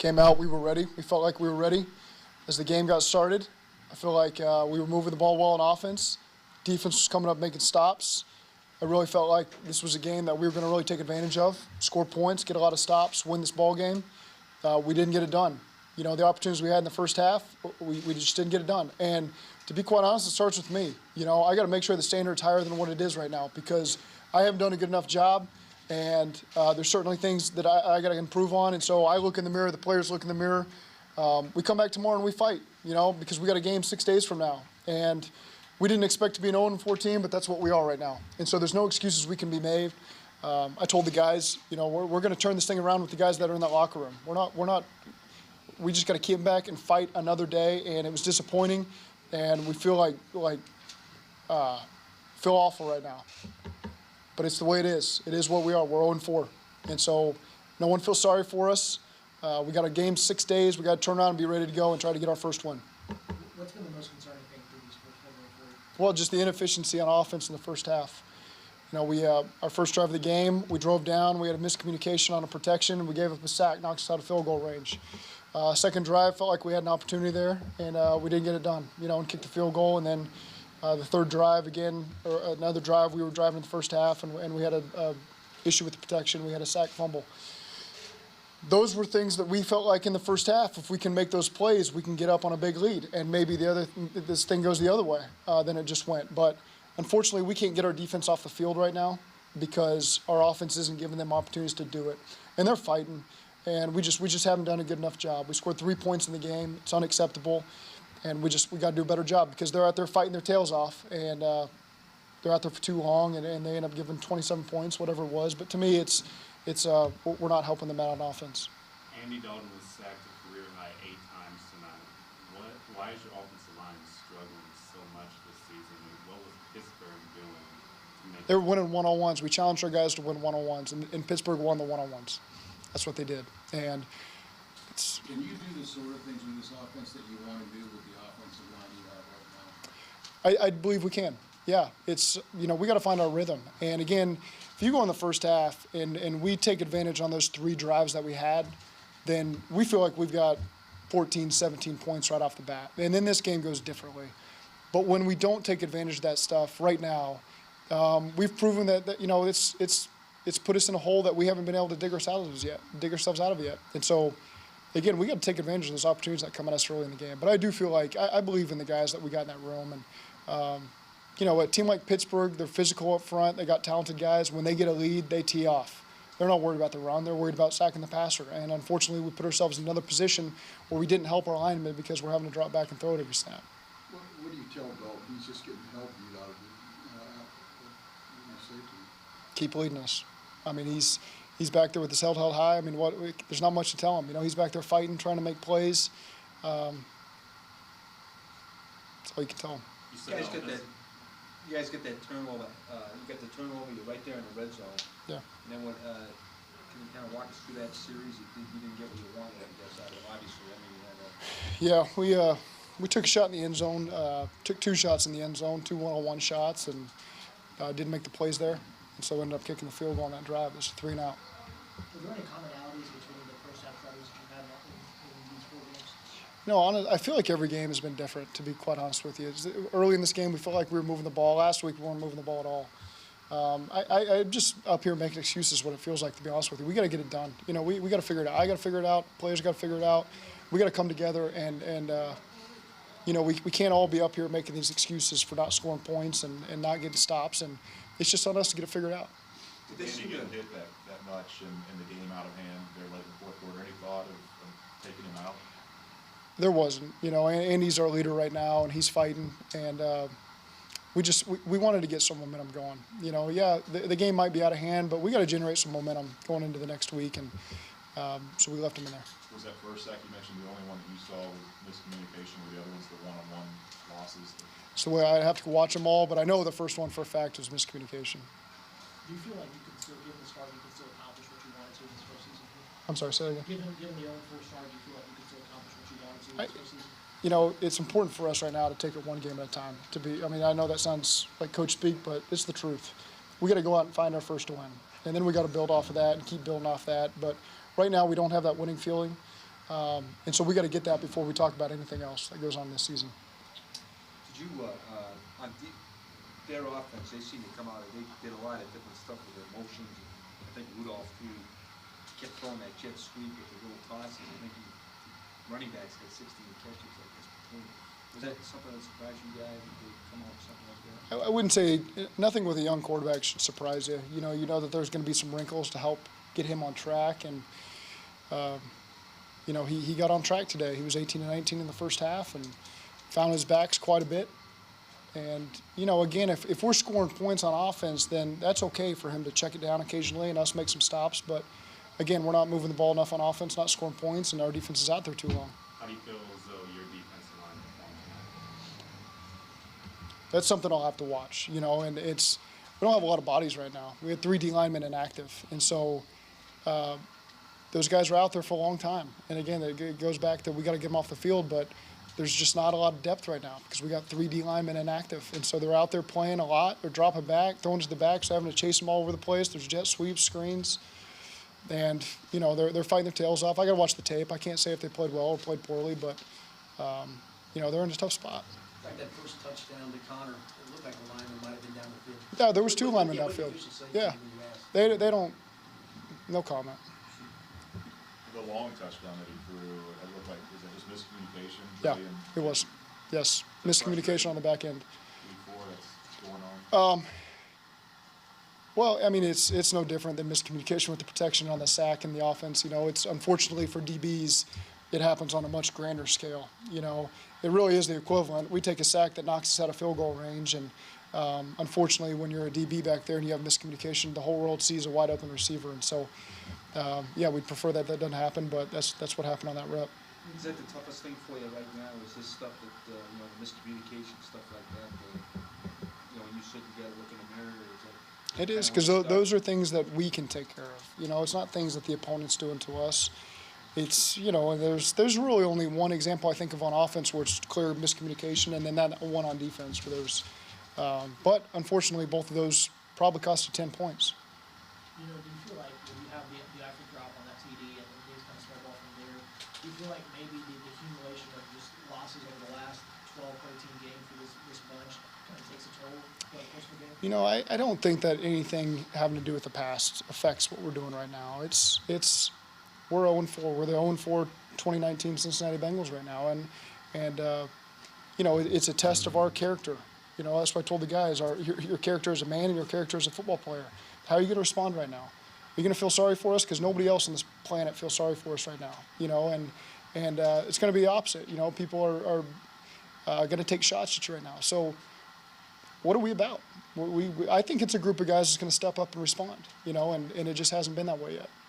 Came out, we were ready. We felt like we were ready. As the game got started, I feel like we were moving the ball well on offense. Defense was coming up making stops. I really felt like this was a game that we were going to really take advantage of, score points, get a lot of stops, win this ball game. We didn't get it done. You know, the opportunities we had in the first half, we just didn't get it done. And to be quite honest, it starts with me. You know, I got to make sure the standard's higher than what it is right now because I haven't done a good enough job, and there's certainly things that I got to improve on. And so I look in the mirror, the players look in the mirror. We come back tomorrow and we fight, you know, because we got a game 6 days from now. And we didn't expect to be an 0-14, but that's what we are right now. And so there's no excuses we can be made. I told the guys, you know, we're going to turn this thing around with the guys that are in that locker room. We just got to keep back and fight another day. And it was disappointing, and we feel feel awful right now. But it's the way it is. It is what we are. We're 0-4, and so no one feels sorry for us. We got a game 6 days. We got to turn around and be ready to go and try to get our first win. What's been the most concerning thing for these first 1 for you? Well, just the inefficiency on offense in the first half. You know, our first drive of the game, we drove down. We had a miscommunication on a protection, and we gave up a sack, knocked us out of field goal range. Second drive, felt like we had an opportunity there, and we didn't get it done, you know, and kicked the field goal. And then the third drive, again, or another drive, we were driving in the first half, and we had a issue with the protection. We had a sack fumble. Those were things that we felt like in the first half, if we can make those plays, we can get up on a big lead. And maybe this thing goes the other way than it just went. But unfortunately, we can't get our defense off the field right now because our offense isn't giving them opportunities to do it. And they're fighting, and we just haven't done a good enough job. We scored 3 points in the game. It's unacceptable. And we got to do a better job because they're out there fighting their tails off, and they're out there for too long, and they end up giving 27 points, whatever it was. But to me, we're not helping them out on offense. Andy Dalton was sacked a career high 8 times tonight. Why is your offensive line struggling so much this season? What was Pittsburgh doing to make They were winning one-on-ones. We challenged our guys to win one-on-ones, and Pittsburgh won the one-on-ones. That's what they did. And can you do the sort of things with this offense that you want to do with the offensive line you have right now? I believe we can. Yeah, we got to find our rhythm. And again, if you go in the first half and we take advantage on those 3 drives that we had, then we feel like we've got 14, 17 points right off the bat. And then this game goes differently. But when we don't take advantage of that stuff right now, we've proven that you know, it's put us in a hole that we haven't been able to dig ourselves out of yet. And so, again, we got to take advantage of those opportunities that come at us early in the game. But I do feel like I believe in the guys that we got in that room. And you know, a team like Pittsburgh, they're physical up front. They got talented guys. When they get a lead, they tee off. They're not worried about the run. They're worried about sacking the passer. And unfortunately, we put ourselves in another position where we didn't help our linemen because we're having to drop back and throw it every snap. What do you tell Dalton? He's just getting help beat out of him. Keep leading us. I mean, he's back there with his head held high. I mean, there's not much to tell him. You know, he's back there fighting, trying to make plays. That's all you can tell him. You guys get that turnover. You get the turnover. You're right there in the red zone. Yeah. And then can you kind of walk us through that series? You didn't get what you wanted, I guess. Obviously, Yeah, we took a shot in the end zone. Took 2 shots in the end zone, 2 one-on-one shots, and didn't make the plays there. And so ended up kicking the field goal on that drive. It was 3 and out. Were there any commonalities between the first half drives that you had in these 4 games? No, I feel like every game has been different, to be quite honest with you. Early in this game, we felt like we were moving the ball. Last week, we weren't moving the ball at all. I'm just up here making excuses what it feels like, to be honest with you. We got to get it done. You know, we got to figure it out. I got to figure it out. Players got to figure it out. We got to come together and you know, we can't all be up here making these excuses for not scoring points and not getting stops. And it's just on us to get it figured out. Did Andy get hit that much in the game out of hand there late in the fourth quarter? Any thought of taking him out? There wasn't. You know, Andy's our leader right now, and he's fighting. And we wanted to get some momentum going. You know, yeah, the game might be out of hand, but we got to generate some momentum going into the next week. And so we left him in there. Was that first sack you mentioned the only one that you saw with miscommunication, or the other ones the one-on-one losses? So I'd have to watch them all, but I know the first one for a fact was miscommunication. Do you feel like you could still, given the start, you could still accomplish what you wanted to in this first season? I'm sorry, say that again. Given the 0-4 start, do you feel like you could still accomplish what you wanted to in this first season? You know, it's important for us right now to take it one game at a time. I mean, I know that sounds like coach speak, but it's the truth. We got to go out and find our first win, and then we got to build off of that and keep building off that. But right now, we don't have that winning feeling. And so we got to get that before we talk about anything else that goes on this season. Did you, their offense, they seem to come out, they did a lot of different stuff with their motions. I think Rudolph, too, kept throwing that jet sweep with the little tosses. I think running backs had 16 catches, I guess, between them. Was that something that surprised you guys, that they come out with something like that? I wouldn't say nothing with a young quarterback should surprise you. You know that there's going to be some wrinkles to help get him on track, and he got on track today. He was 18 and 19 in the first half and found his backs quite a bit. And again, if we're scoring points on offense, then that's okay for him to check it down occasionally and us make some stops. But again, we're not moving the ball enough on offense, not scoring points, and our defense is out there too long. How do you feel as though your defensive line performed tonight? That's something I'll have to watch, and we don't have a lot of bodies right now. We had 3 D linemen inactive, and so those guys are out there for a long time. And again, it goes back to we got to get them off the field, but there's just not a lot of depth right now because we got 3 D linemen inactive, and so they're out there playing a lot. They're dropping back, throwing to the back, so having to chase them all over the place. There's jet sweeps, screens, and they're fighting their tails off. I got to watch the tape. I can't say if they played well or played poorly, but they're in a tough spot. Like that first touchdown to Connor, it looked like a lineman might have been down the field. Yeah, there was 2 linemen What did downfield. the officials say Yeah, when you asked? they don't. No comment. The long touchdown that he threw, it looked like, is that just miscommunication? Yeah, Really? it was. Yes, miscommunication on the back end. Before that's going on? Well, I mean, it's no different than miscommunication with the protection on the sack and the offense. It's unfortunately for DBs, it happens on a much grander scale. It really is the equivalent. We take a sack that knocks us out of field goal range, and unfortunately, when you're a DB back there and you have miscommunication, the whole world sees a wide open receiver. And so, we'd prefer that doesn't happen, but that's what happened on that rep. Is that the toughest thing for you right now, is this stuff that, the miscommunication, stuff like that, when you sit together, look in the mirror, is that? It is, because those are things that we can take care of. It's not things that the opponent's doing to us. It's, there's really only one example I think of on offense where it's clear miscommunication, and then that one on defense where there's, but unfortunately both of those probably cost you 10 points. Do you feel like when you have the accurate drop on that TD and then things kind of snowball from there, do you feel like maybe the accumulation of just losses over the last 12, 13 games for this bunch kind of takes a toll throughout the course of the game? I don't think that anything having to do with the past affects what we're doing right now. We're 0-4. We're the 0-4 2019 Cincinnati Bengals right now, and it's a test of our character. That's why I told the guys, your character as a man and your character as a football player. How are you going to respond right now? Are you going to feel sorry for us? Because nobody else on this planet feels sorry for us right now. And it's going to be the opposite. People are going to take shots at you right now. So what are we about? I think it's a group of guys that's going to step up and respond. And it just hasn't been that way yet.